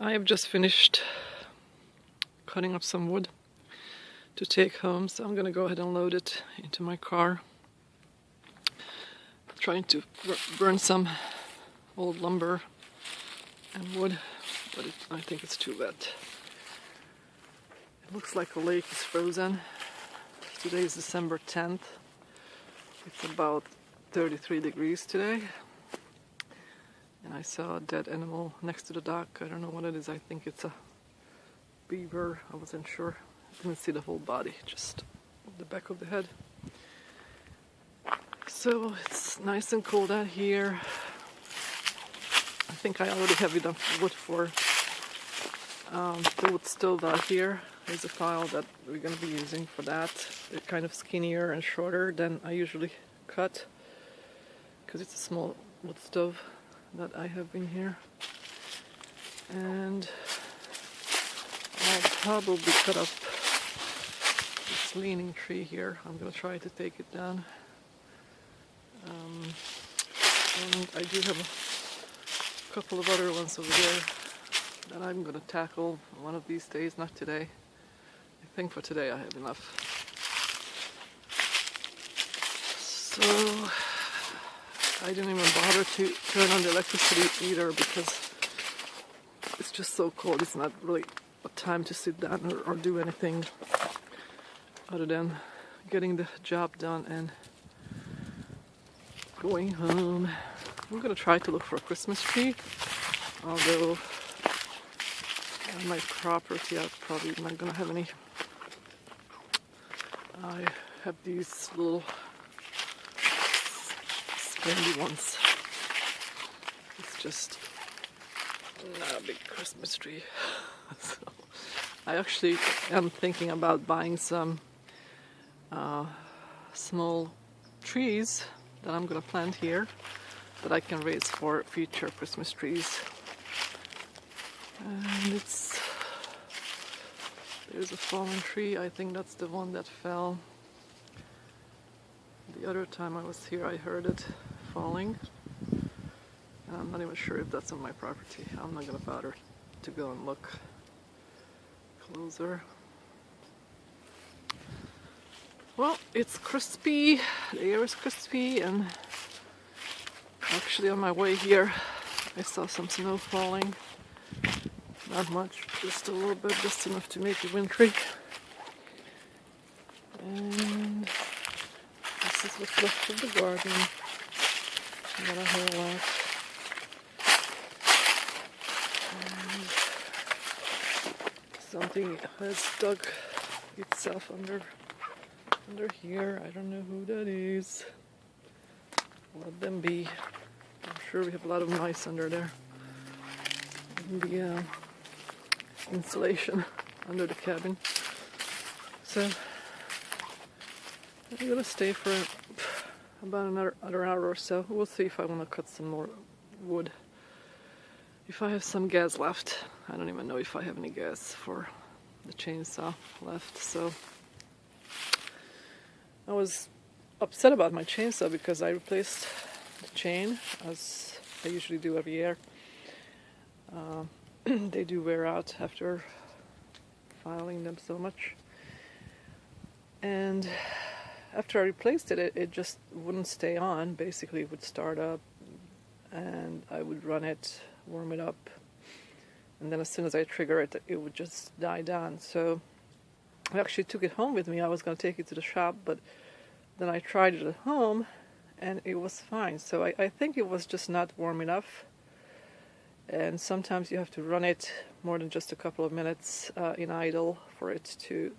I have just finished cutting up some wood to take home, so I'm gonna go ahead and load it into my car. I'm trying to burn some old lumber and wood, but I think it's too wet. It looks like the lake is frozen. Today is December 10th. It's about 33 degrees today. And I saw a dead animal next to the dock. I don't know what it is. I think it's a beaver. I wasn't sure. I didn't see the whole body, just the back of the head. So it's nice and cold out here. I think I already have enough wood for the wood stove out here. There's a pile that we're going to be using for that. It's kind of skinnier and shorter than I usually cut because it's a small wood stove that I have in here. And I'll probably cut up this leaning tree here. I'm going to try to take it down. And I do have a couple of other ones over there that I'm going to tackle one of these days, not today. I think for today I have enough. So I didn't even bother to turn on the electricity either because it's just so cold. It's not really a time to sit down or do anything other than getting the job done and going home. I'm gonna try to look for a Christmas tree, although on my property I'm probably not gonna have any. I have these little spendy ones. It's just not a big Christmas tree. So I actually am thinking about buying some small trees that I'm gonna plant here that I can raise for future Christmas trees. And there's a fallen tree. I think that's the one that fell. The other time I was here I heard it falling. And I'm not even sure if that's on my property. I'm not gonna bother to go and look closer. Well, it's crispy. The air is crispy, and actually on my way here I saw some snow falling. Not much, just a little bit, just enough to make it wintry. And this is what's left of the garden. Not a whole lot. And something has dug itself under here. I don't know who that is. Let them be. I'm sure we have a lot of mice under there. In the insulation under the cabin. So I'm gonna stay for about another hour or so. We'll see if I want to cut some more wood. If I have some gas left. I don't even know if I have any gas for the chainsaw left. So I was upset about my chainsaw because I replaced the chain as I usually do every year. They do wear out after filing them so much. And after I replaced it, it just wouldn't stay on. Basically, it would start up and I would run it, warm it up, and then as soon as I trigger it, it would just die down. So I actually took it home with me. I was going to take it to the shop, but then I tried it at home and it was fine. So I think it was just not warm enough. And sometimes you have to run it more than just a couple of minutes in idle for it to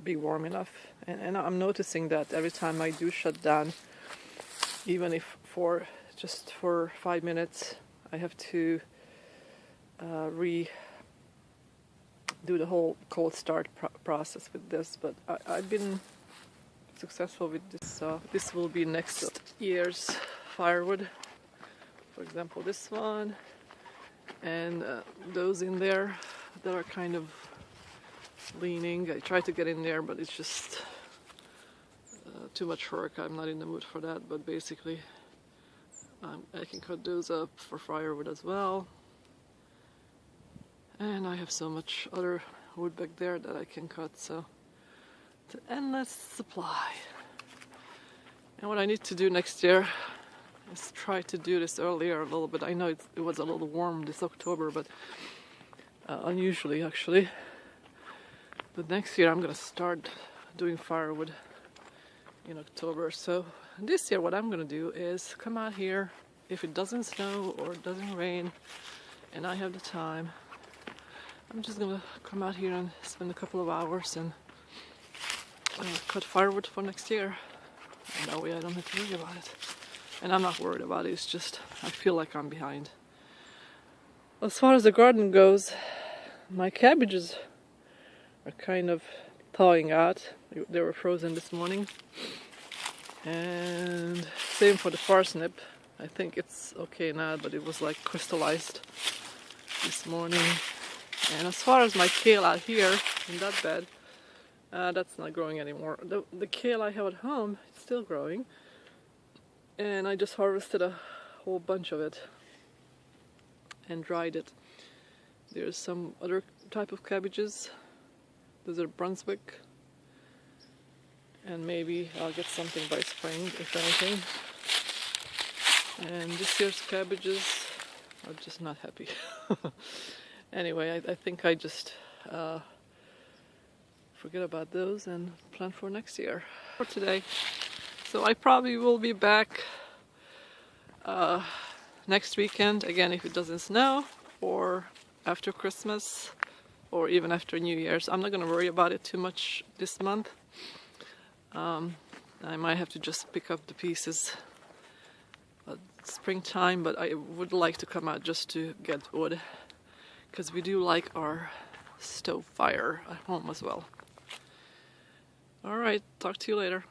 be warm enough. And I'm noticing that every time I do shut down, even if just for 5 minutes, I have to do the whole cold start process with this. But I've been successful with this. This will be next year's firewood. For example, this one and those in there that are kind of leaning. I tried to get in there, but it's just too much work. I'm not in the mood for that, but basically I can cut those up for firewood as well. And I have so much other wood back there that I can cut, so it's an endless supply. And what I need to do next year is try to do this earlier a little bit. I know it was a little warm this October, but unusually actually. But next year I'm gonna start doing firewood in October. So this year what I'm gonna do is come out here if it doesn't snow or it doesn't rain and I have the time. I'm just gonna come out here and spend a couple of hours and cut firewood for next year. And that way I don't have to worry about it. And I'm not worried about it, it's just I feel like I'm behind. As far as the garden goes, my cabbages are kind of thawing out. They were frozen this morning. And same for the parsnip. I think it's okay now, but it was like crystallized this morning. And as far as my kale out here in that bed, that's not growing anymore. The kale I have at home, it's still growing. And I just harvested a whole bunch of it and dried it. There's some other type of cabbages. Those are Brunswick. And maybe I'll get something by spring, if anything. And this year's cabbages are just not happy. Anyway, I think I just forget about those and plan for next year. For today. So I probably will be back next weekend, again if it doesn't snow, or after Christmas, or even after New Year's. I'm not going to worry about it too much this month. I might have to just pick up the pieces at springtime, but I would like to come out just to get wood, because we do like our stove fire at home as well. Alright, talk to you later.